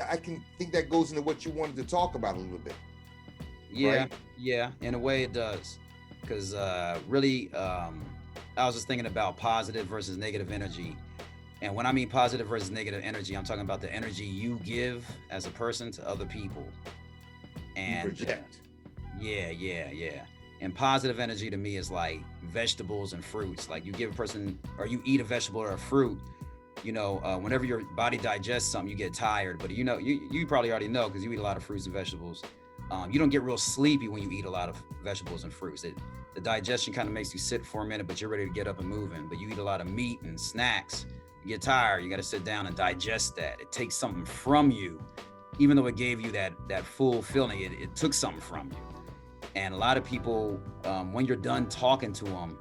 I can think that goes into what you wanted to talk about a little bit, Yeah, right? yeah, in a way it does. Because really, I was just thinking about positive versus negative energy. And when I mean positive versus negative energy, I'm talking about the energy you give as a person to other people. You And project. yeah, yeah, yeah. And positive energy to me is like vegetables and fruits. Like you give a person, or you eat a vegetable or a fruit. Whenever your body digests something, you get tired. But you probably already know because you eat a lot of fruits and vegetables. You don't get real sleepy when you eat a lot of vegetables and fruits. The digestion kind of makes you sit for a minute, but you're ready to get up and moving. But you eat a lot of meat and snacks, you get tired. You got to sit down and digest that. It takes something from you, even though it gave you that full feeling. It took something from you. And a lot of people, when you're done talking to them,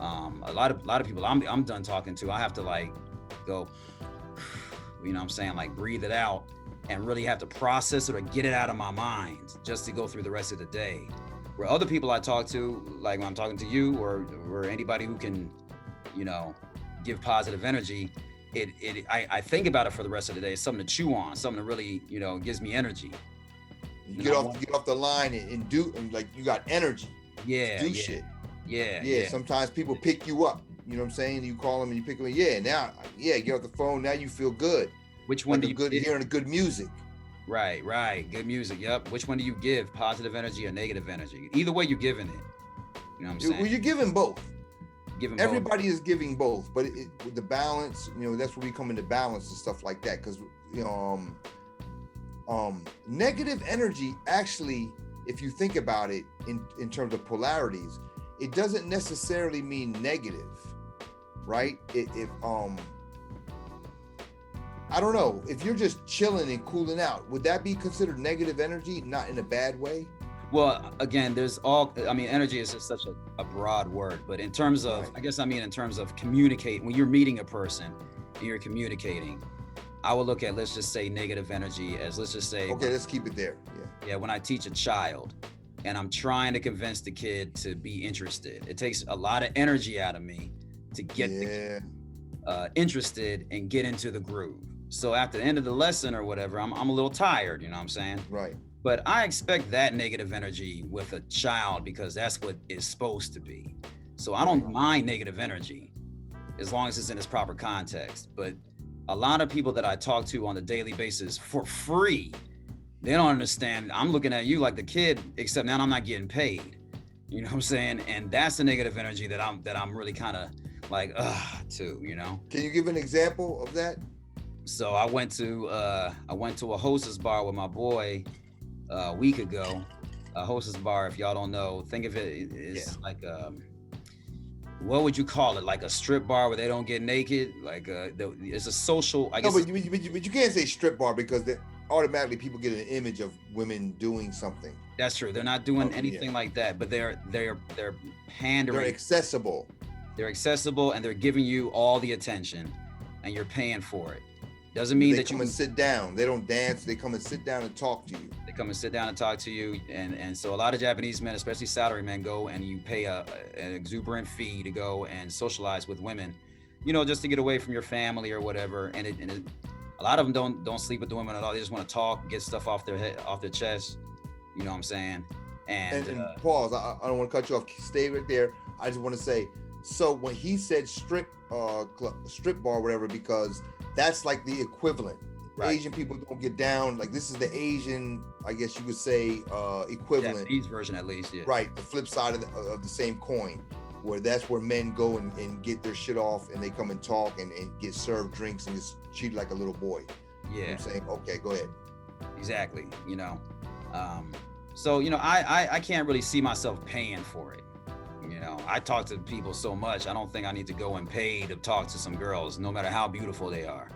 a lot of people I'm done talking to, I have to like go, what I'm saying, like breathe it out and really have to process it or get it out of my mind just to go through the rest of the day. Where other people I talk to, like when I'm talking to you or anybody who can, you know, give positive energy, I think about it for the rest of the day. It's something to chew on, something that really, gives me energy. You And I you want, get off the line and do, and like you got energy to yeah, do yeah, shit. yeah, Yeah, yeah. sometimes people pick you up. You know what I'm saying? You call them and you pick them. Yeah, now, yeah, get off the phone. Now you feel good, Which one like do a you good give? hearing a good music. Right, right. Good music. Yep. Which one do you give? Positive energy or negative energy? Either way, you're giving it. You know what I'm saying? Well, you're giving both. Giving both. Everybody is giving both, but with the balance, that's where we come into balance and stuff like that. Because negative energy actually, if you think about it in terms of polarities, it doesn't necessarily mean negative, right? If I don't know, if you're just chilling and cooling out, would that be considered negative energy? Not in a bad way, Well, again, energy is just such a broad word, but in terms of, right? I guess I mean in terms of communicate, when you're meeting a person and you're communicating, I would look at, let's just say negative energy as, let's just say, Okay, let's keep it there. Yeah. yeah, when I teach a child and I'm trying to convince the kid to be interested, it takes a lot of energy out of me to get the Yeah. interested and get into the groove. So after the end of the lesson or whatever, I'm a little tired, you know what I'm saying? Right. But I expect that negative energy with a child because that's what it's supposed to be. So I Right. don't mind negative energy as long as it's in its proper context. But a lot of people that I talk to on a daily basis for free, they don't understand. I'm looking at you like the kid, except now I'm not getting paid. You know what I'm saying? And that's the negative energy that I'm really kind of like, too. Can you give an example of that? So I went to a hostess bar with my boy a week ago. A hostess bar, if y'all don't know, think of it Yeah. is like what would you call it? Like a strip bar where they don't get naked. Like it's a social. I No, guess but you can't say strip bar because automatically people get an image of women doing something. that's true. They're not doing Yeah. anything like that, but they're They're pandering. accessible. They're accessible and they're giving you all the attention, and you're paying for it. Doesn't mean They that you come and can. sit down. They don't dance. They come and sit down and talk to you. They come and sit down and talk to you, and so a lot of Japanese men, especially salary men, go and you pay an exuberant fee to go and socialize with women, just to get away from your family or whatever. A lot of them don't sleep with the women at all. They just want to talk, get stuff off their head, off their chest. You know what I'm saying? And And pause. I don't want to cut you off. Stay right there. I just want to say. So when he said strip bar, whatever, because that's like the equivalent. right, Asian people don't get down. Like this is the Asian, I guess you would say, equivalent. Japanese version at least, yeah. Right, the flip side of the same coin, where that's where men go and get their shit off and they come and talk and get served drinks and just treated like a little boy. You know what Yeah, I'm saying? Okay, go ahead. exactly. So I can't really see myself paying for it. I talk to people so much. I don't think I need to go and pay to talk to some girls, no matter how beautiful they are.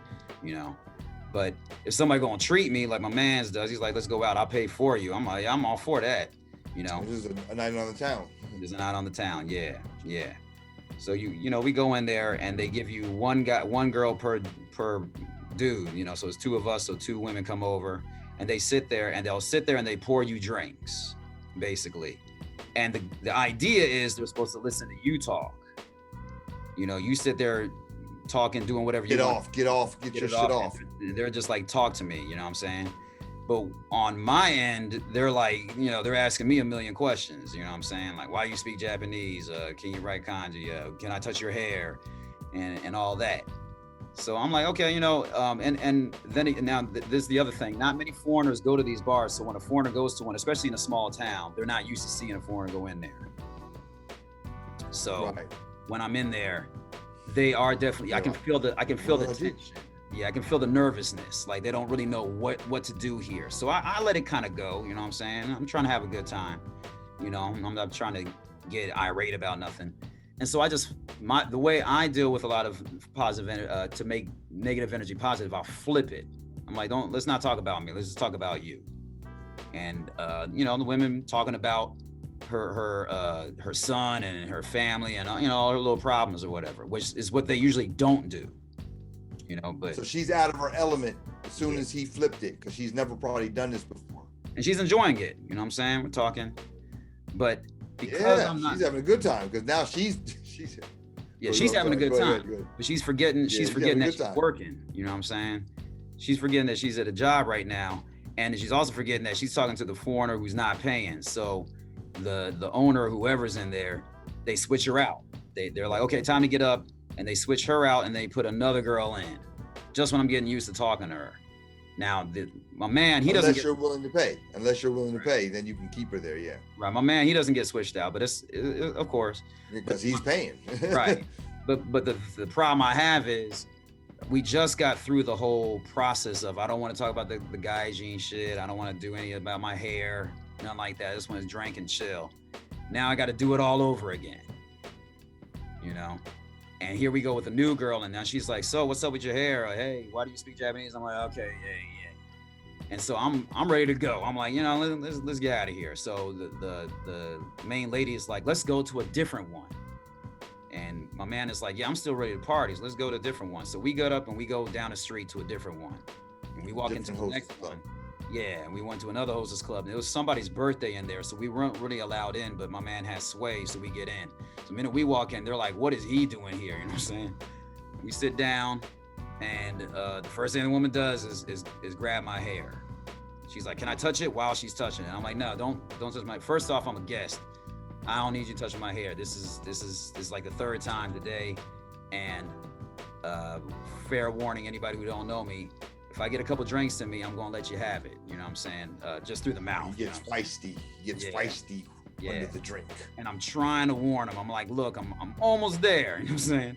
But if somebody gonna treat me like my man's does, he's like, let's go out, I'll pay for you. I'm like, yeah, I'm all for that. This is a night on the town. There's a night on the town. Yeah, yeah. So we go in there and they give you one girl per dude. So it's two of us, so two women come over and they sit there and they'll sit there and they pour you drinks, basically. And the idea is they're supposed to listen to you talk. You sit there talking, doing whatever you Get want. off, get your It shit off. And they're just like, talk to me, you know what I'm saying? But on my end, they're like, you know, they're asking me a million questions, you know what I'm saying? Like, why do you speak Japanese? Can you write kanji? Can I touch your hair? And all that. So I'm like, okay, you know, and then now this is the other thing. Not many foreigners go to these bars. So when a foreigner goes to one, especially in a small town, they're not used to seeing a foreigner go in there. So when I'm in there, they are definitely, I can feel the tension. Yeah, I can feel the nervousness. Like they don't really know what to do here. So I let it kind of go, you know what I'm saying? I'm trying to have a good time. You know, I'm not trying to get irate about nothing. And so the way I deal with a lot of positive to make negative energy positive, I'll flip it. I'm like, let's not talk about me. Let's just talk about you. And you know, the women talking about her son and her family and you know, all her little problems or whatever, which is what they usually don't do. You know, but so she's out of her element as soon as he flipped it, because she's never probably done this before. And she's enjoying it. You know what I'm saying? We're talking, but because she's having a good time, because now she's having a good time. But she's forgetting that she's working. You know what I'm saying? She's forgetting that she's at a job right now, and she's also forgetting that she's talking to the foreigner who's not paying. So the owner, whoever's in there, they switch her out. They're like, okay, time to get up, and they switch her out and they put another girl in. Just when I'm getting used to talking to her. Now, my man, unless you're willing to pay, then you can keep her there, yeah. Right, my man, he doesn't get switched out, but it's of course. Because he's paying. Right, but the problem I have is, we just got through the whole process of, I don't want to talk about the gaijin shit, I don't want to do any about my hair, nothing like that, I just want to drink and chill. Now I got to do it all over again, you know? And here we go with a new girl, and now she's like, so what's up with your hair? Or, hey, why do you speak Japanese? I'm like, okay, yeah. And so I'm ready to go. I'm like, you know, let's get out of here. So the main lady is like, let's go to a different one. And my man is like, yeah, I'm still ready to party. So let's go to a different one. So we got up and we go down the street to a different one. And we walk into the next one. Yeah, and we went to another hostess club. And it was somebody's birthday in there, so we weren't really allowed in, but my man has sway, so we get in. So the minute we walk in, they're like, what is he doing here? You know what I'm saying? We sit down, and the first thing the woman does is grab my hair. She's like, can I touch it? While she's touching it. I'm like, no, don't touch my, first off, I'm a guest. I don't need you touching my hair. This is like the third time today. And fair warning, anybody who don't know me, if I get a couple drinks in me, I'm gonna let you have it. You know what I'm saying? Just through the mouth. He gets feisty. Under the drink. And I'm trying to warn him. I'm like, look, I'm almost there. You know what I'm saying?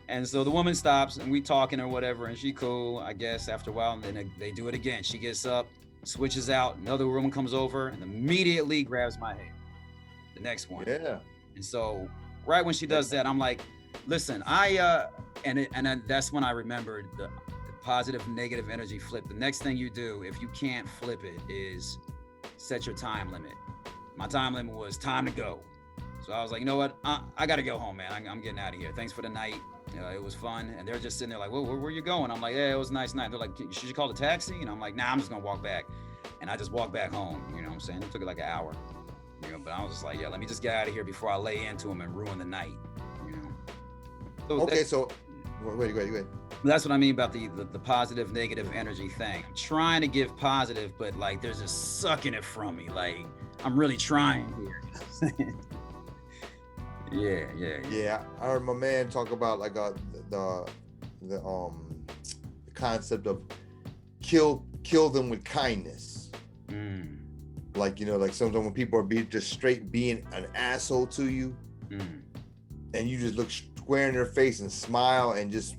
And so the woman stops and we talking or whatever, and she cool, I guess, after a while. And then they do it again. She gets up, switches out, another woman comes over and immediately grabs my hair. The next one. Yeah. And so right when she does that, I'm like, listen, that's when I remembered the positive negative energy flip. The next thing you do, if you can't flip it, is set your time limit. My time limit was time to go. So I was like, you know what? I got to go home, man. I'm getting out of here. Thanks for the night. It was fun. And they're just sitting there like, well, where you going? I'm like, yeah, it was a nice night. They're like, should you call a taxi? And I'm like, nah, I'm just going to walk back. And I just walked back home. You know what I'm saying? It took like an hour. You know, but I was just like, yeah, let me just get out of here before I lay into them and ruin the night. You know? So okay, so wait. That's what I mean about the positive, negative energy thing. I'm trying to give positive, but like they're just sucking it from me. Like I'm really trying here. Yeah. I heard my man talk about like the concept of kill them with kindness. Like, you know, like sometimes when people are just straight being an asshole to you, and you just look square in their face and smile and just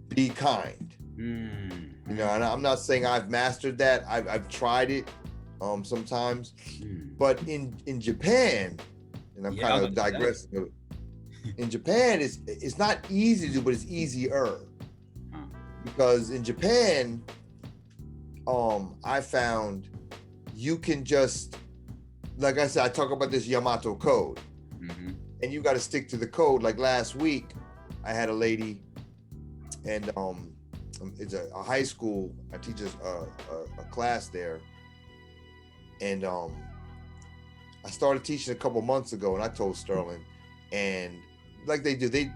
be kind. You know, and I'm not saying I've mastered that. I've tried it sometimes, but in Japan, and I'm kind of digressing. In Japan, it's not easy to do, but it's easier. Because in Japan, I found you can just, like I said, I talk about this Yamato code, and you got to stick to the code. Like last week, I had a lady, and it's a high school. I teach a class there, and I started teaching a couple months ago, and I told Sterling, and like they do. They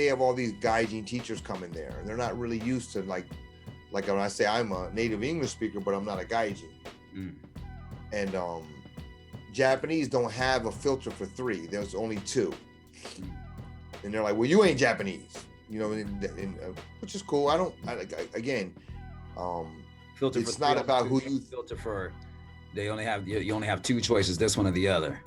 have all these gaijin teachers coming there, and they're not really used to like when I say I'm a native English speaker, but I'm not a gaijin. And Japanese don't have a filter for 3. There's only 2, and they're like, well, you ain't Japanese, you know, which is cool. Again, filter it's not about who you filter for. You only have 2 choices, this one or the other.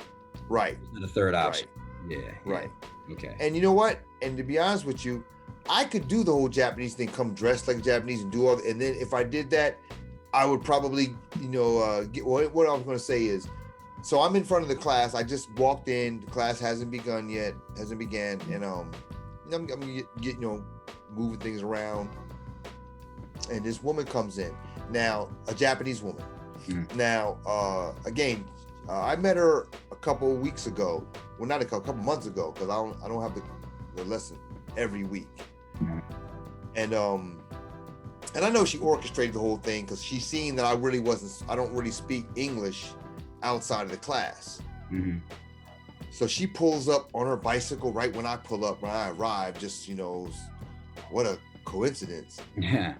Right. The third option. Right. Yeah. Right. Okay. And you know what? And to be honest with you, I could do the whole Japanese thing, come dressed like Japanese and do all. And then if I did that, I would probably, get. What I was going to say is, so I'm in front of the class. I just walked in. The class hasn't began, and I'm moving things around. And this woman comes in. Now, a Japanese woman. Now, again, I met her a couple weeks ago. Well, not a couple months ago, because I don't have the lesson every week. And I know she orchestrated the whole thing because she's seen that I don't really speak English outside of the class. So she pulls up on her bicycle right when I pull up, when I arrive. Just what a coincidence. Yeah.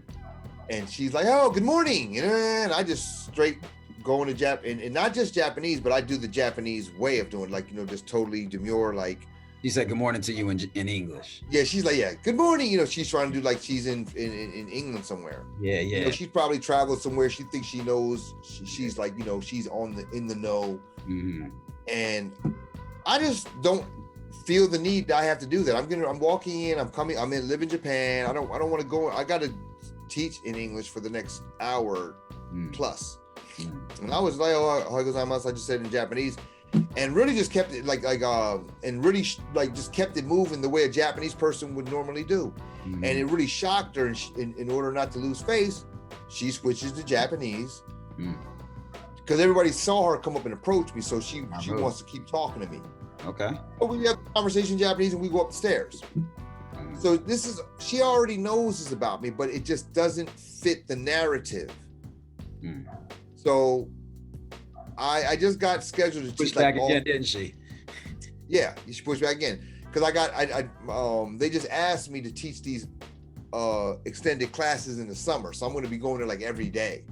And she's like, "Oh, good morning," and I just straight go into and not just Japanese, but I do the Japanese way of doing, like, just totally demure, like. She said good morning to you in English. Yeah, she's like, yeah, good morning. She's trying to do like she's in England somewhere. Yeah. She's probably traveled somewhere. She thinks she knows. She's like, she's in the know. And I just don't feel the need that I have to do that. I'm walking in. live in Japan. I don't want to go. I got to teach in English for the next hour plus. And I was like, I just said in Japanese. And really just kept it just kept it moving the way a Japanese person would normally do. And it really shocked her. And in order not to lose face, she switches to Japanese because everybody saw her come up and approach me. So she wants to keep talking to me. Okay. So we have a conversation in Japanese and we go up the stairs. So she already knows this about me, but it just doesn't fit the narrative. So I just got scheduled to push back again, didn't she? Yeah, you should push back again because they just asked me to teach these extended classes in the summer, so I'm going to be going there like every day.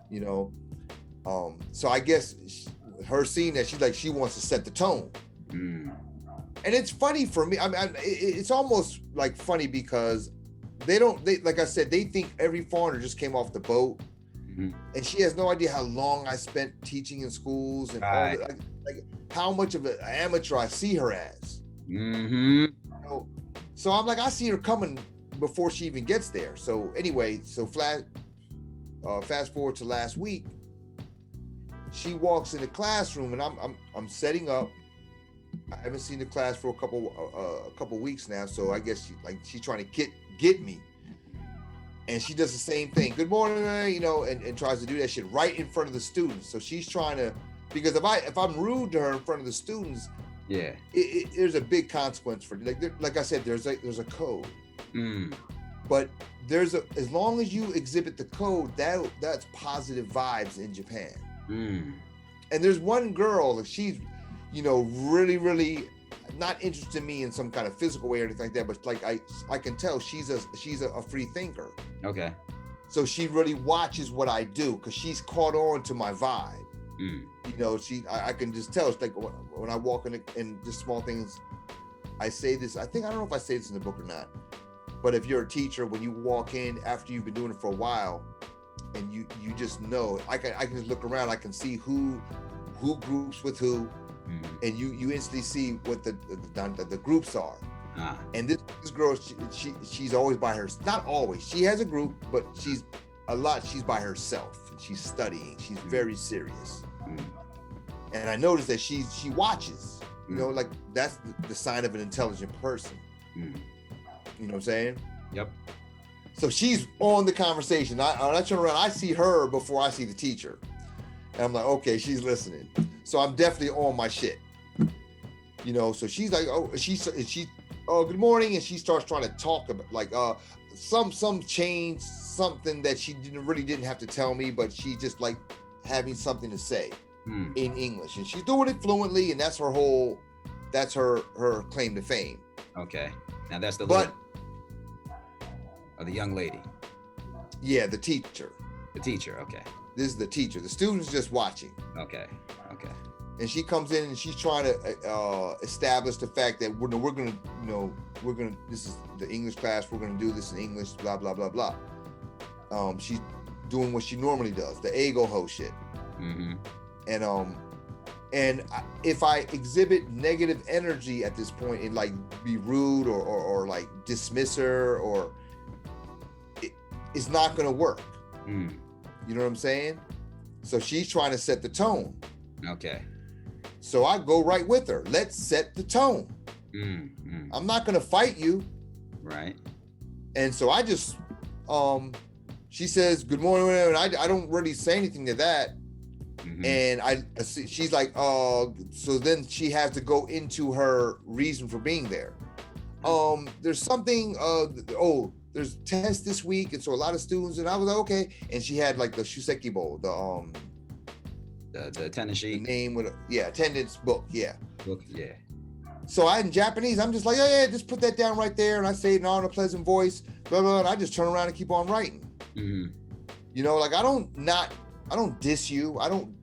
So I guess her seeing that, she wants to set the tone. And it's funny for me. It's almost like funny because they like I said, they think every foreigner just came off the boat. And she has no idea how long I spent teaching in schools and all that, like how much of an amateur I see her as. So I'm like, I see her coming before she even gets there. So anyway, fast forward to last week, she walks in the classroom and I'm setting up. I haven't seen the class for a couple weeks now, so I guess she's trying to get me. And she does the same thing. Good morning, and tries to do that shit right in front of the students. So she's trying to, because if I'm rude to her in front of the students, there's a big consequence for like I said, there's a code. But as long as you exhibit the code, that's positive vibes in Japan. And there's one girl that she's, really, really not interested in me in some kind of physical way or anything like that, but like I can tell she's a free thinker. Okay. So she really watches what I do because she's caught on to my vibe. I can just tell. It's like when I walk in just small things, I say this. I don't know if I say this in the book or not, but if you're a teacher, when you walk in after you've been doing it for a while, and you just know, I can just look around. I can see who groups with who. And you instantly see what the groups are. And this girl, she's always by herself. Not always. She has a group, but she's by herself. And she's studying. She's very serious. And I noticed that she watches. Like that's the sign of an intelligent person. You know what I'm saying? Yep. So she's on the conversation. I turn around. I see her before I see the teacher. And I'm like, okay, she's listening. So I'm definitely on my shit. So she's like, good morning. And she starts trying to talk about like some change, something that she didn't have to tell me, but she just like having something to say in English. And she's doing it fluently, and that's her claim to fame. Okay. Now that's the But or the young lady. yeah, the teacher. The teacher. Okay. This is the teacher. The student's just watching. Okay. Okay. And she comes in and she's trying to establish the fact that we're gonna, this is the English class. We're gonna do this in English. Blah blah blah blah. She's doing what she normally does, the ego ho shit. Mm-hmm. And if I exhibit negative energy at this point and like be rude or like dismiss her, or it's not gonna work. Mm. You know what I'm saying? So she's trying to set the tone. Okay. So I go right with her. Let's set the tone. I'm not gonna fight you. Right. And so I just, she says, good morning, and I don't really say anything to that. Mm-hmm. And she's like, so then she has to go into her reason for being there. There's something, there's tests this week, and so a lot of students, and I was like, okay. And she had like the Shuseki bowl, the attendance sheet, the name with attendance book, book. So in Japanese, I'm just like, yeah, just put that down right there, and I say it in all in a pleasant voice, blah blah, and I just turn around and keep on writing. Mm-hmm. You know, like I don't diss you, I don't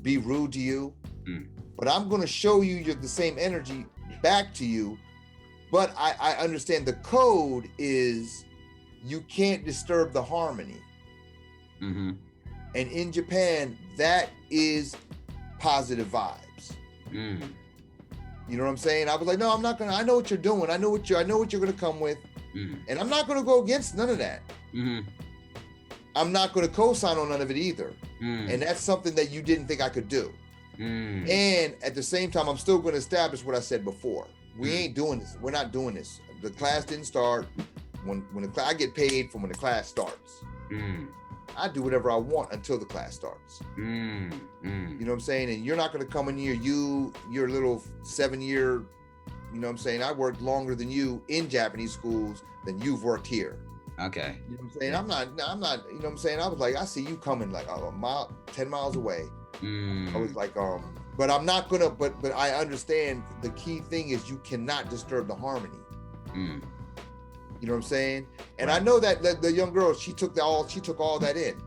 be rude to you, but I'm gonna show you the same energy back to you. But I understand the code is you can't disturb the harmony. Mm-hmm. And in Japan, that is positive vibes. Mm. You know what I'm saying? I was like, no, I'm not gonna. I know what you're doing. I know what you're gonna come with, and I'm not gonna go against none of that. Mm-hmm. I'm not gonna co-sign on none of it either. And that's something that you didn't think I could do. And at the same time, I'm still gonna establish what I said before. We ain't doing this. We're not doing this. The class didn't start. When I get paid from when the class starts. I do whatever I want until the class starts. You know what I'm saying? And you're not going to come in here, your little 7-year, you know what I'm saying? I worked longer than you in Japanese schools than you've worked here. Okay. You know what I'm saying? I'm not, you know what I'm saying? I was like, I see you coming like a mile, 10 miles away. I was like, but I'm not gonna, but I understand the key thing is you cannot disturb the harmony. You know what I'm saying? And right. I know that the young girl, she took all that in.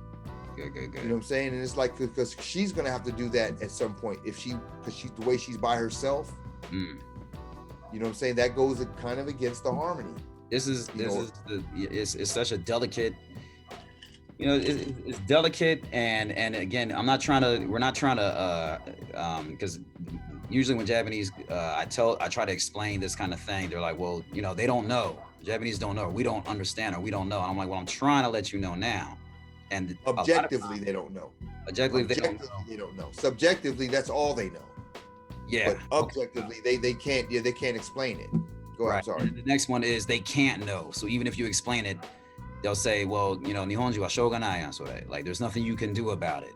Good. You know what I'm saying? And it's like, because she's gonna have to do that at some point because the way she's by herself. You know what I'm saying? That goes kind of against the harmony. It's such a delicate, you know, it's delicate, and again, we're not trying to, because usually when Japanese, I try to explain this kind of thing, they're like, well, you know, they don't know. Japanese don't know, or we don't understand, or we don't know. And I'm like, well, I'm trying to let you know now. And objectively, they don't know. Objectively, they don't know. Subjectively, that's all they know. Yeah. But objectively, they can't explain it. Go ahead, sorry. And the next one is they can't know. So even if you explain it, they'll say, well, you know, Nihonji wa shouganai, so like there's nothing you can do about it.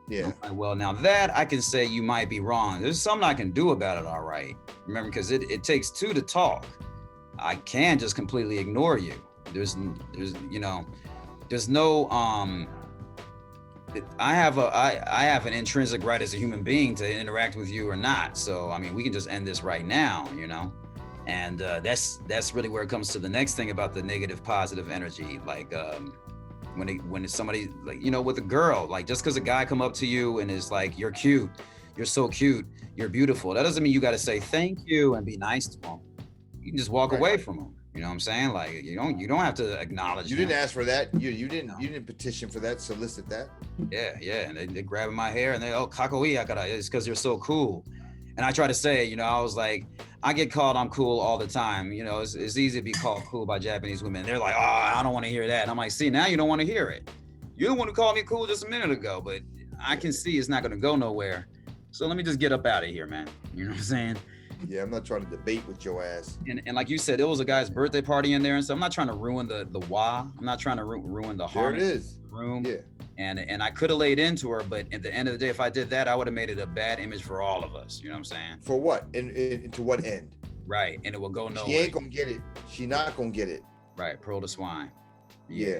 Yeah. Like, well, now that I can say you might be wrong. There's something I can do about it, all right. Remember, because it takes two to talk. I can't just completely ignore you. There's you know, there's no I have an intrinsic right as a human being to interact with you or not. So I mean, we can just end this right now, you know. And that's really where it comes to the next thing about the negative positive energy. Like when it's somebody, like, you know, with a girl, like just because a guy come up to you and is like, you're cute, you're so cute, you're beautiful, that doesn't mean you got to say thank you and be nice to him. You can just walk away from him. You know what I'm saying? Like you don't have to acknowledge. You didn't ask for that. You didn't petition for that, solicit that. Yeah. And they grabbing my hair and they kakoi yakara. It's because you're so cool. And I try to say, you know, I was like, I get called I'm cool all the time. You know, it's easy to be called cool by Japanese women. They're like, oh, I don't want to hear that. And I'm like, see, now you don't want to hear it. You're the one who called me cool just a minute ago, but I can see it's not going to go nowhere. So let me just get up out of here, man. You know what I'm saying? Yeah, I'm not trying to debate with your ass. And like you said, it was a guy's birthday party in there, and so I'm not trying to ruin the wah. I'm not trying to ruin the harmony. There it is. Room. Yeah. And I could have laid into her, but at the end of the day, if I did that, I would have made it a bad image for all of us. You know what I'm saying? For what? And to what end? Right. And it will go nowhere. She ain't gonna get it. She not gonna get it. Right. Pearl to swine. Yeah.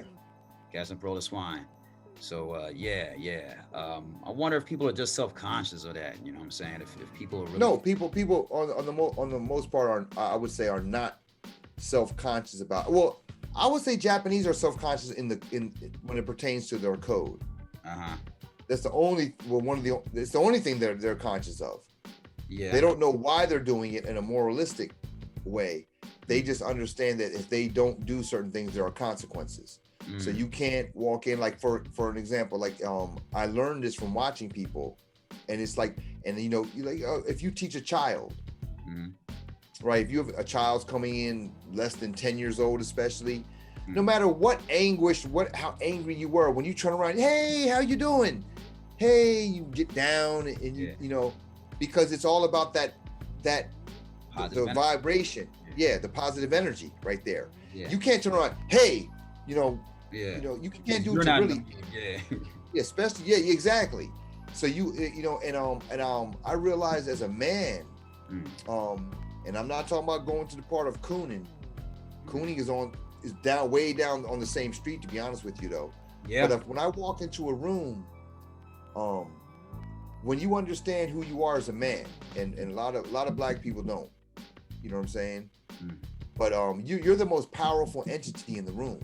Gas and pearl to swine. So yeah. I wonder if people are just self-conscious of that. You know what I'm saying? If people are really No, people on the most part are, I would say, are not self-conscious about. Well, I would say Japanese are self-conscious in when it pertains to their code. That's the only it's the only thing they're conscious of. Yeah. They don't know why they're doing it in a moralistic way. They just understand that if they don't do certain things, there are consequences. So you can't walk in, like, for an example, like I learned this from watching people, and it's like, and you know, if you teach a child, right? If you have a child's coming in less than 10 years old, especially, no matter what anguish, how angry you were, when you turn around, hey, how you doing? Hey, you get down and you know, because it's all about that the vibration. Yeah, the positive energy right there. Yeah. You can't turn around, hey, you know, you can't do it to really. Yeah, especially, exactly. So you know, and I realized as a man, and I'm not talking about going to the part of cooning. Cooning is way down on the same street, to be honest with you, though. Yeah. But when I walk into a room, when you understand who you are as a man, and a lot of black people don't, you know what I'm saying? But you're the most powerful entity in the room.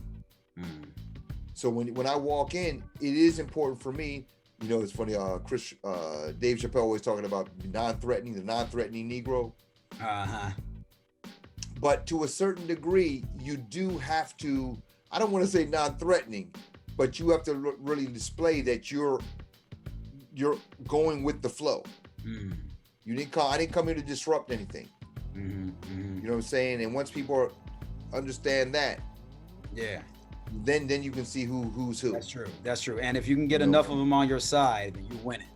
So when I walk in, it is important for me. You know, it's funny. Dave Chappelle always talking about the non-threatening Negro. But to a certain degree, you do have to. I don't want to say non-threatening, but you have to really display that you're going with the flow. I didn't come here to disrupt anything. You know what I'm saying? And once people understand that, then you can see who's who. That's true. And if you can get enough of them on your side, then you're winning.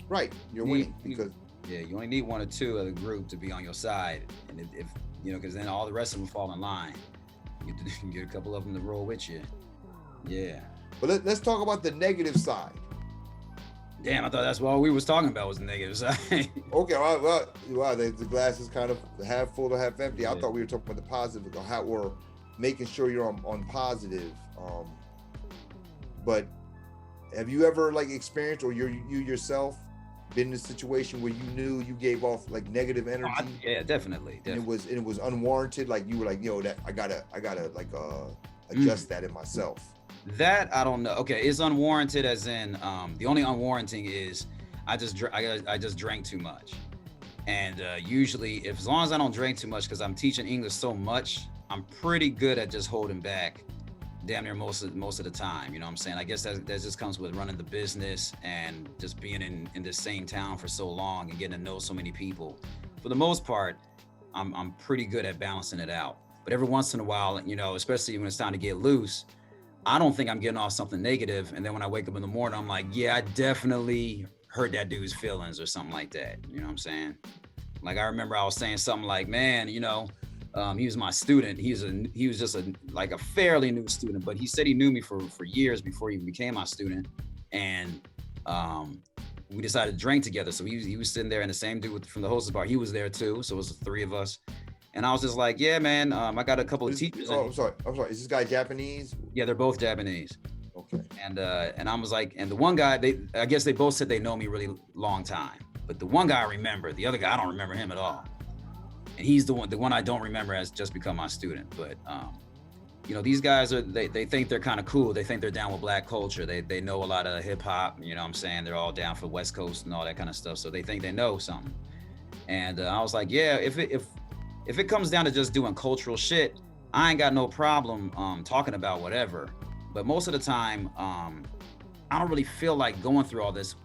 Right, you're winning because you only need one or two of the group to be on your side, and if you know, because then all the rest of them fall in line. You get a couple of them to roll with you. Yeah. But let's talk about the negative side. Damn, I thought that's what all we was talking about was the negative side. Okay, well, the glass is kind of half full or half empty. I thought we were talking about the positive, how we're making sure you're on positive. But have you ever experienced, or you yourself been in a situation where you knew you gave off negative energy? Definitely. And it was unwarranted. Like you were like, yo, that I gotta adjust that in myself. That I don't know. Okay, it's unwarranted as in the only unwarranting is I just drank too much, and usually as long as I don't drink too much, because I'm teaching English so much, I'm pretty good at just holding back damn near most of the time. You know what I'm saying? I guess that just comes with running the business and just being in the same town for so long and getting to know so many people. For the most part, I'm pretty good at balancing it out. But every once in a while, you know, especially when it's time to get loose, I don't think I'm getting off something negative. And then when I wake up in the morning, I'm like, yeah, I definitely hurt that dude's feelings or something like that. You know what I'm saying? Like, I remember I was saying something like, man, you know, he was my student. He was just a fairly new student, but he said he knew me for years before he became my student. And we decided to drink together. So he was sitting there, and the same dude from the hostess bar, he was there too. So it was the three of us. And I was just like, yeah, man, I got a couple of teachers. Oh, I'm sorry. Is this guy Japanese? Yeah, they're both Japanese. Okay. And I was like, and the one guy, I guess they both said they know me really long time. But the one guy I remember, the other guy, I don't remember him at all. And he's the one I don't remember has just become my student. But you know, these guys they think they're kind of cool. They think they're down with black culture. They know a lot of hip hop, you know what I'm saying? They're all down for West Coast and all that kind of stuff. So they think they know something. And I was like, yeah, if it comes down to just doing cultural shit, I ain't got no problem talking about whatever. But most of the time, I don't really feel like going through all this,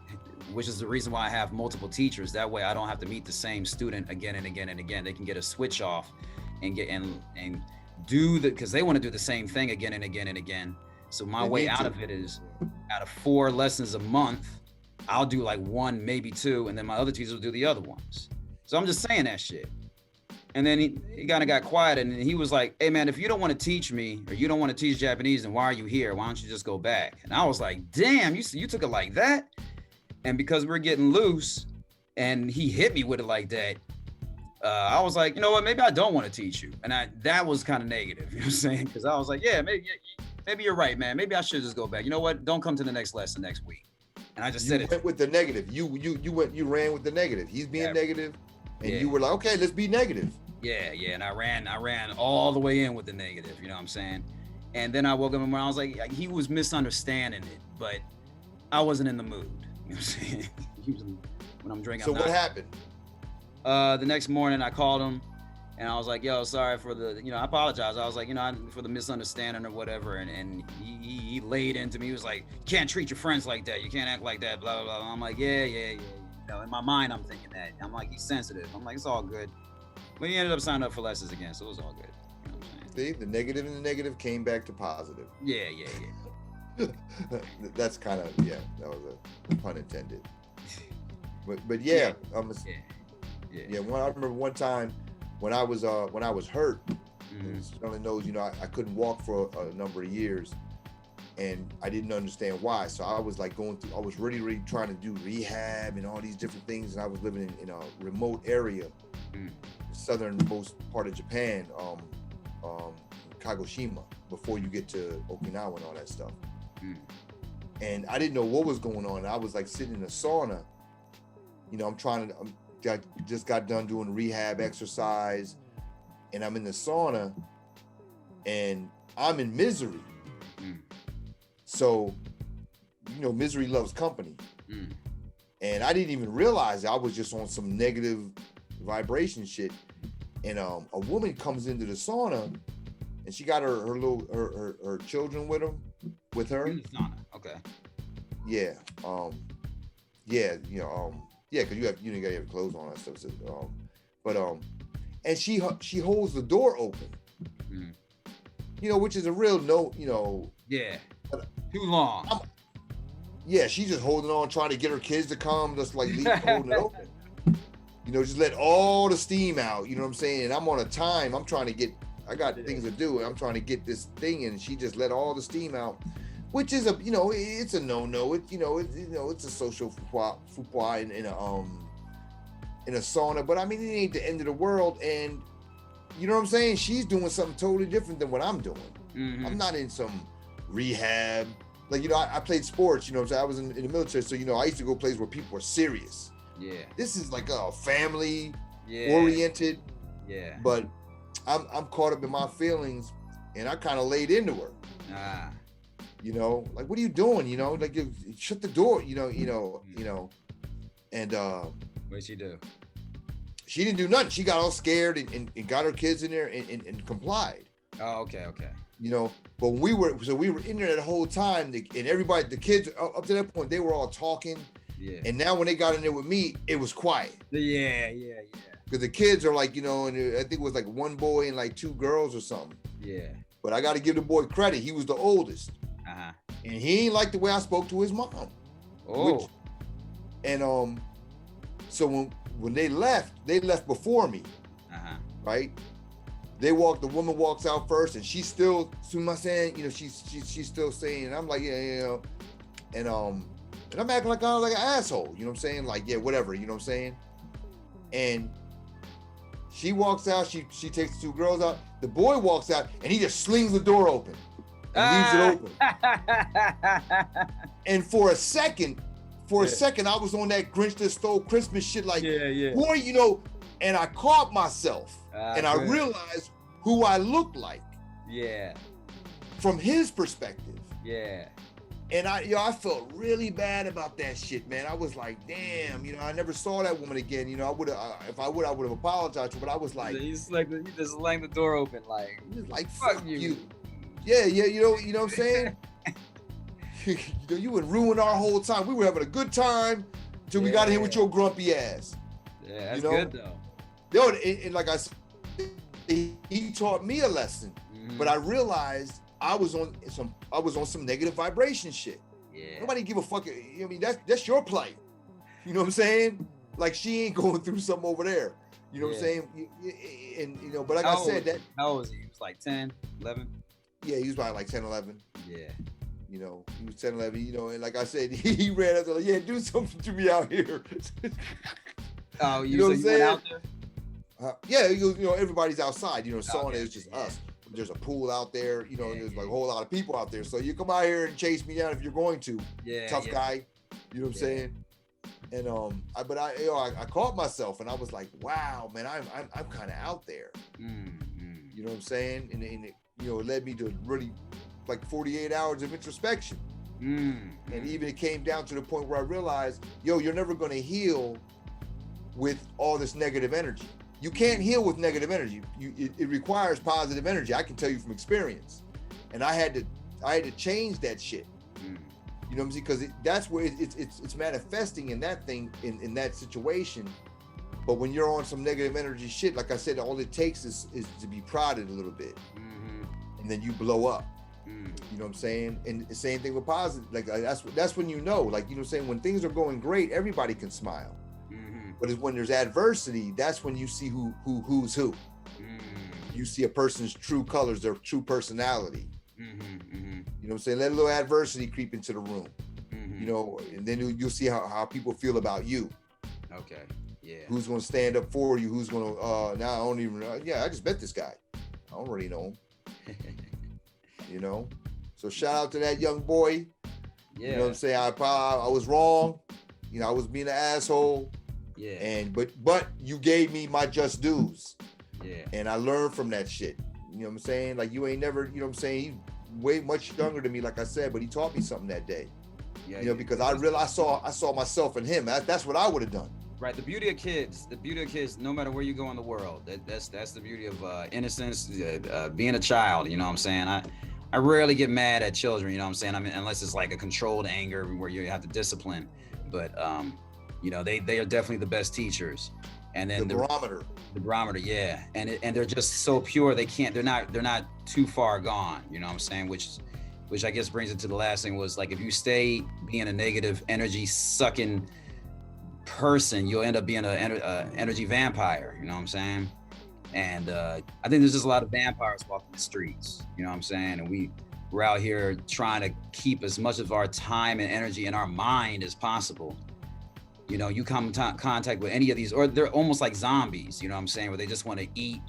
which is the reason why I have multiple teachers. That way I don't have to meet the same student again and again and again. They can get a switch off and do because they want to do the same thing again and again and again. So my way out of it is, out of 4 lessons a month, I'll do like 1, maybe 2, and then my other teachers will do the other ones. So I'm just saying that shit. And then he kind of got quiet, and he was like, hey man, if you don't want to teach me, or you don't want to teach Japanese, then why are you here? Why don't you just go back? And I was like, damn, you took it like that? And because we're getting loose, and he hit me with it like that, I was like, you know what, maybe I don't want to teach you. And that was kind of negative, you know what I'm saying? Because I was like, yeah, maybe maybe you're right, man. Maybe I should just go back. You know what? Don't come to the next lesson next week. And I just said it. You went with the negative. You ran with the negative. He's being negative, and you were like, okay, let's be negative. Yeah. And I ran all the way in with the negative. You know what I'm saying? And then I woke up and I was like, he was misunderstanding it, but I wasn't in the mood. You know what I'm saying? When I'm drinking. So what happened? The next morning I called him and I was like, yo, sorry for the, I apologize. I was like, for the misunderstanding or whatever. And he laid into me. He was like, you can't treat your friends like that. You can't act like that, blah, blah, blah. I'm like, yeah. In my mind, I'm thinking that. I'm like, he's sensitive. I'm like, it's all good. But he ended up signing up for lessons again. So it was all good. You know what I'm saying? See, the negative and the negative came back to positive. Yeah. That's kind of, that was a pun intended. But yeah. I remember one time when I was hurt, Sterling knows, I couldn't walk for a number of years, and I didn't understand why. So I was like I was really trying to do rehab and all these different things, and I was living in a remote area, southernmost part of Japan, Kagoshima, before you get to Okinawa and all that stuff. And I didn't know what was going on. I was like sitting in a sauna, I just got done doing rehab exercise, and I'm in the sauna, and I'm in misery. So, misery loves company. And I didn't even realize I was just on some negative vibration shit. And a woman comes into the sauna, and she got her children with her. In the sauna. Okay. Yeah. Because you gotta have clothes on and stuff. So, and she holds the door open. Which is a real no. Yeah. Too long. She's just holding on, trying to get her kids to come, just like holding it open. Just let all the steam out. You know what I'm saying? And I'm on a time. I got things to do, and I'm trying to get this thing in. And she just let all the steam out, which is it's a no. It's a social faux pas in a sauna. But I mean, it ain't the end of the world. And you know what I'm saying? She's doing something totally different than what I'm doing. I'm not in some rehab. Like, I played sports, what I'm saying? I was in the military, so, I used to go places where people were serious. Yeah. This is like a family oriented. Yeah. But I'm caught up in my feelings, and I kind of laid into her. Like, what are you doing? Like, you shut the door, and what'd she do? She didn't do nothing. She got all scared and got her kids in there and complied. Oh, okay. But we were in there the whole time, and everybody, the kids up to that point, they were all talking. Yeah. And now when they got in there with me, it was quiet. Yeah. Because the kids are like, and I think it was like one boy and like two girls or something. Yeah. But I got to give the boy credit. He was the oldest. And he ain't like the way I spoke to his mom. Oh. So when they left before me. Right? The woman walks out first, and she's still, saying, she's still saying, and I'm like, and I'm acting like I'm like an asshole, you know what I'm saying? Like, yeah, whatever, you know what I'm saying? And she walks out, she takes the two girls out, the boy walks out, and he just slings the door open and leaves it open. And for a second, I was on that Grinch that stole Christmas shit, like, boy, and I caught myself. And I realized who I looked like. Yeah. From his perspective. Yeah. And I felt really bad about that shit, man. I was like, damn, I never saw that woman again. I would have apologized to her, but I was like, you just slammed the door open, like fuck you. Yeah, you know what I'm saying? You would ruin our whole time. We were having a good time until we got in here with your grumpy ass. Yeah, that's good though. Yo, and like I said, he taught me a lesson, but I realized I was on some negative vibration shit. Yeah. Nobody give a fuck. I mean, that's your plight. You know what I'm saying? Like, she ain't going through something over there. You know what I'm saying? And but like I said, that. How old was he? He was like 10, 11? Yeah, he was probably like 10, 11. Yeah. He was 10, 11, and like I said, he ran up there like, yeah, do something to me out here. Oh, you know what I'm saying? Went out there? Yeah, everybody's outside. Sauna is just us. there's a pool out there, you know, and there's like a whole lot of people out there. So you come out here and chase me down if you're going to. Tough guy. You know what I'm saying? And I caught myself and I was like, wow, man, I'm kind of out there. You know what I'm saying? And it, you know, it led me to really like 48 hours of introspection. And even it came down to the point where I realized, yo, you're never going to heal with all this negative energy. You can't heal with negative energy. It requires positive energy. I can tell you from experience. And I had to change that shit. You know what I'm saying? Because that's where it's manifesting in that thing, in that situation. But when you're on some negative energy shit, like I said, all it takes is to be prodded a little bit, and then you blow up. You know what I'm saying? And the same thing with positive. Like that's when you know, like, you know what I'm saying, when things are going great, everybody can smile. But it's when there's adversity, that's when you see who's who. You see a person's true colors, their true personality. You know what I'm saying? Let a little adversity creep into the room. You know, and then you'll see how people feel about you. Okay. Yeah. Who's going to stand up for you? Who's going to? Now I don't even. I just met this guy. I don't really know him. You know. So shout out to that young boy. Yeah. You know what I'm saying? I was wrong. You know, I was being an asshole. Yeah. And but you gave me my just dues. Yeah. And I learned from that shit. You know what I'm saying? Like, you ain't never. You know what I'm saying? He's way much younger than me, like I said, but he taught me something that day. Yeah. You know, because I realized I saw myself in him. That's what I would have done. Right, the beauty of kids, no matter where you go in the world, that's the beauty of innocence, being a child. You know what I'm saying? I rarely get mad at children. You know what I'm saying? I mean, unless it's like a controlled anger where you have to discipline. But you know, they are definitely the best teachers. And then the barometer, yeah. And they're just so pure. They're not too far gone. You know what I'm saying? Which I guess brings it to the last thing, was like, if you stay being a negative energy sucking person, you'll end up being an energy vampire. You know what I'm saying? And I think there's just a lot of vampires walking the streets. You know what I'm saying? And we're out here trying to keep as much of our time and energy in our mind as possible. You know, you come in contact with any of these, or they're almost like zombies. You know what I'm saying? Where they just want to eat.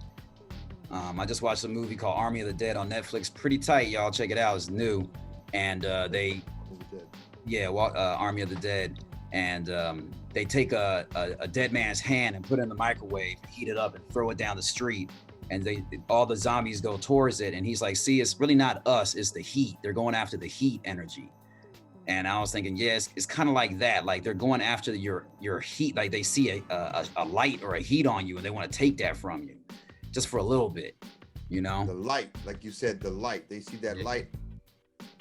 I just watched a movie called Army of the Dead on Netflix. Pretty tight, y'all. Check it out. It's new. And Army of the Dead. And they take a dead man's hand and put it in the microwave, heat it up, and throw it down the street. And all the zombies go towards it. And he's like, see, it's really not us, it's the heat. They're going after the heat energy. And I was thinking, yeah, it's kind of like that. Like, they're going after your heat. Like, they see a light or a heat on you, and they want to take that from you, just for a little bit, you know? The light, like you said, the light. They see that light.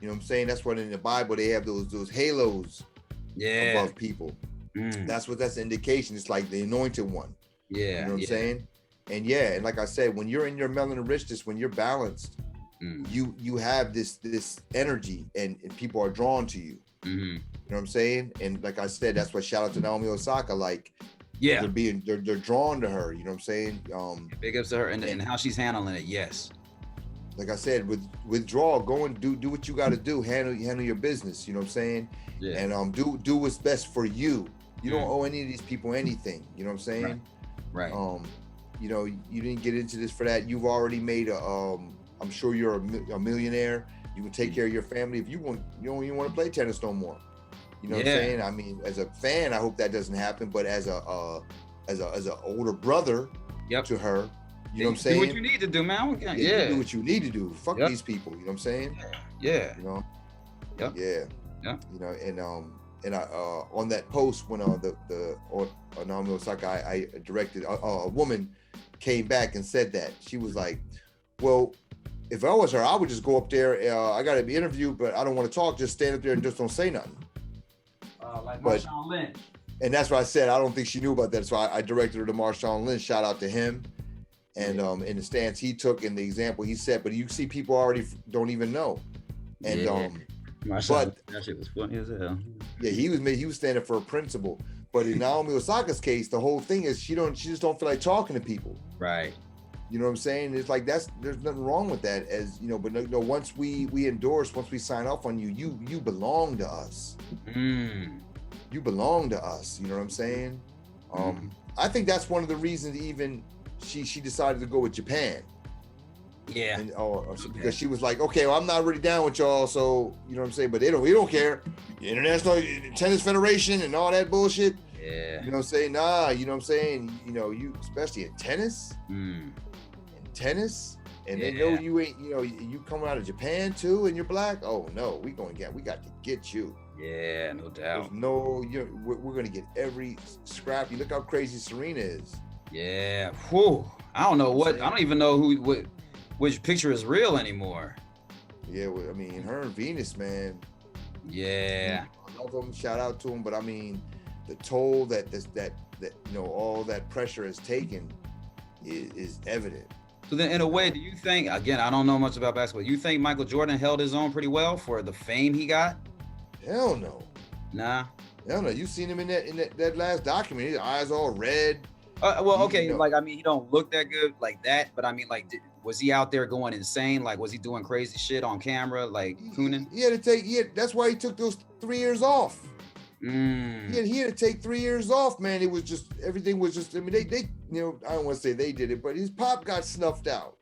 You know what I'm saying? That's what in the Bible they have those halos above people. That's the indication. It's like the anointed one. Yeah. You know what I'm saying? And and like I said, when you're in your melanin richness, when you're balanced, you have this energy, and people are drawn to you. You know what I'm saying? And like I said, that's what, shout out to Naomi Osaka. Like, they're drawn to her. You know what I'm saying? Big ups to her and how she's handling it. Yes. Like I said, withdraw, go and do what you got to do. Handle your business. You know what I'm saying? Yeah. And do what's best for you. You don't owe any of these people anything. You know what I'm saying? Right. You know, you didn't get into this for that. You've already made I'm sure you're a millionaire. You can take care of your family. If you don't even want to play tennis no more. You know what I'm saying? I mean, as a fan, I hope that doesn't happen. But as a older brother to her, you know what I'm saying? Do what you need to do, man. You do what you need to do. Fuck these people. You know what I'm saying? Yeah. You know? Yep. Yeah. You know, and I on that post when Naomi Osaka, I directed, a woman came back and said that. She was like, well, if I was her, I would just go up there. I got to be interviewed, but I don't want to talk. Just stand up there and just don't say nothing. Like Marshawn Lynch. And that's what I said. I don't think she knew about that. So I directed her to Marshawn Lynch. Shout out to him. And in the stance he took and the example he set. But you see people already don't even know. And Marshawn, that shit was funny as hell. Yeah, he was standing for a principle. But in Naomi Osaka's case, the whole thing is she just don't feel like talking to people. Right. You know what I'm saying? It's like there's nothing wrong with that, as you know. But no, once we endorse, once we sign off on you, you belong to us. You belong to us. You know what I'm saying? I think that's one of the reasons even she decided to go with Japan. Yeah. And because she was like, okay, well, I'm not really down with y'all, so you know what I'm saying. But we don't care. The International Tennis Federation and all that bullshit. Yeah. You know what I'm saying? Nah, you know what I'm saying? You know, you especially in tennis. And they know you ain't, you know, you come out of Japan too and you're black. Oh no, we got to get you. Yeah, no doubt. We're gonna get every scrap. You look how crazy Serena is. Yeah. Whew. I don't know I don't even know which picture is real anymore. Yeah, well, I mean, her and Venus, man. Yeah. I love them. Shout out to them, but I mean, the toll that you know, all that pressure has taken is evident. So then, in a way, do you think? Again, I don't know much about basketball. You think Michael Jordan held his own pretty well for the fame he got? Hell no. Nah. Hell no. You seen him in that last document? His eyes all red. Well, okay. You know. Like, I mean, he don't look that good like that, but I mean, like, was he out there going insane? Like, was he doing crazy shit on camera, like cooning? He had to take. That's why he took those 3 years off. He had to take 3 years off, man. It was just, everything was just, I mean, they you know, I don't want to say they did it, but his pop got snuffed out.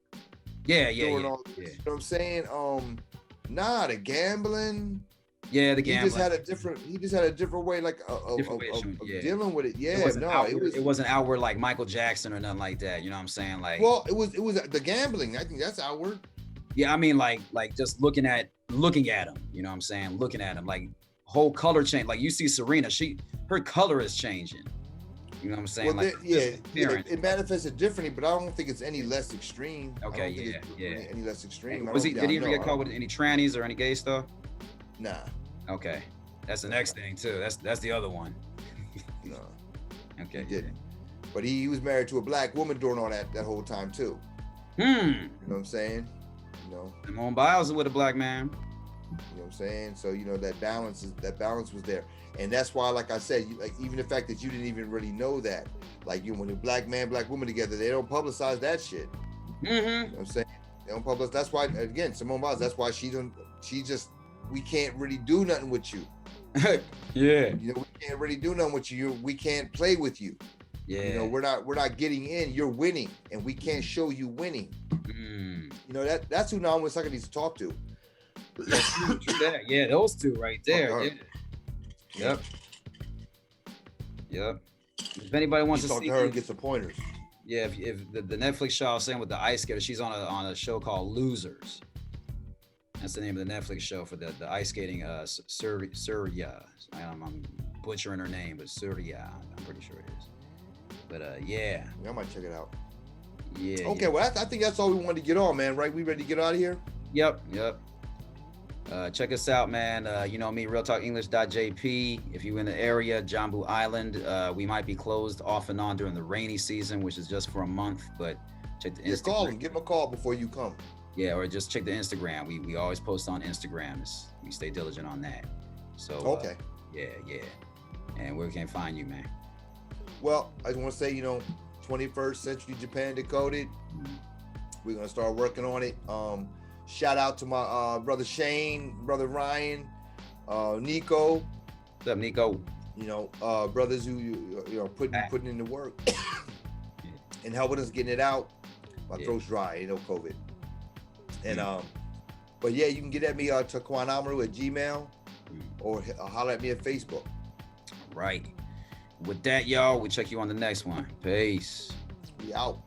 Yeah. You know what I'm saying? The gambling. Yeah, the gambling. He just had a different way, like of dealing with it. Yeah, it wasn't outward like Michael Jackson or nothing like that. You know what I'm saying? Like, well, it was the gambling. I think that's outward. Yeah, I mean, like just looking at him. You know what I'm saying? Looking at him, like whole color change. Like you see Serena, her color is changing. You know what I'm saying? Well, like, it manifested differently, but I don't think it's any less extreme. Okay, any less extreme. Did he ever get caught with any trannies or any gay stuff? Nah. Okay, that's the next thing too. That's the other one. No. Okay. He didn't. But he was married to a black woman during all that whole time too. You know what I'm saying? You know. Simone Biles with a black man. You know what I'm saying? So you know that balance was there, and that's why, like I said, like even the fact that you didn't even really know that, like when a black man, black woman together, they don't publicize that shit. You know what I'm saying? They don't publicize. That's why, again, Simone Biles. That's why we can't really do nothing with you. Yeah. You know, we can't really do nothing with you. We can't play with you. Yeah. You know, we're not getting in. You're winning, and we can't show you winning. You know, that's who Naomi Osaka needs to talk to. Yeah, those two right there. Yeah. Yep. If anybody wants to talk see to her and get some pointers. Yeah, if the Netflix show I was saying with the ice skater, she's on a show called Losers. That's the name of the Netflix show for the ice skating. Surya. I'm butchering her name, but Surya. I'm pretty sure it is. But yeah, I might check it out. Yeah. Okay, well, I think that's all we wanted to get on, man. Right? We ready to get out of here? Yep. Check us out, man. You know me, realtalkenglish.jp. If you're in the area, Jambu Island, we might be closed off and on during the rainy season, which is just for a month. But check the Instagram. Call him. Give him a call before you come. Yeah, or just check the Instagram. We always post on Instagram. We stay diligent on that. So okay. Yeah. And where can find you, man? Well, I just want to say, you know, 21st Century Japan Decoded. We're gonna start working on it. Shout out to my brother Shane, brother Ryan, Nico. What's up, Nico? You know, brothers who you know putting in the work and helping us getting it out. My throat's dry, you know, COVID. And but yeah, you can get at me to kwanamaru@gmail or holler at me at Facebook. Right. With that, y'all, we'll check you on the next one. Peace. We out.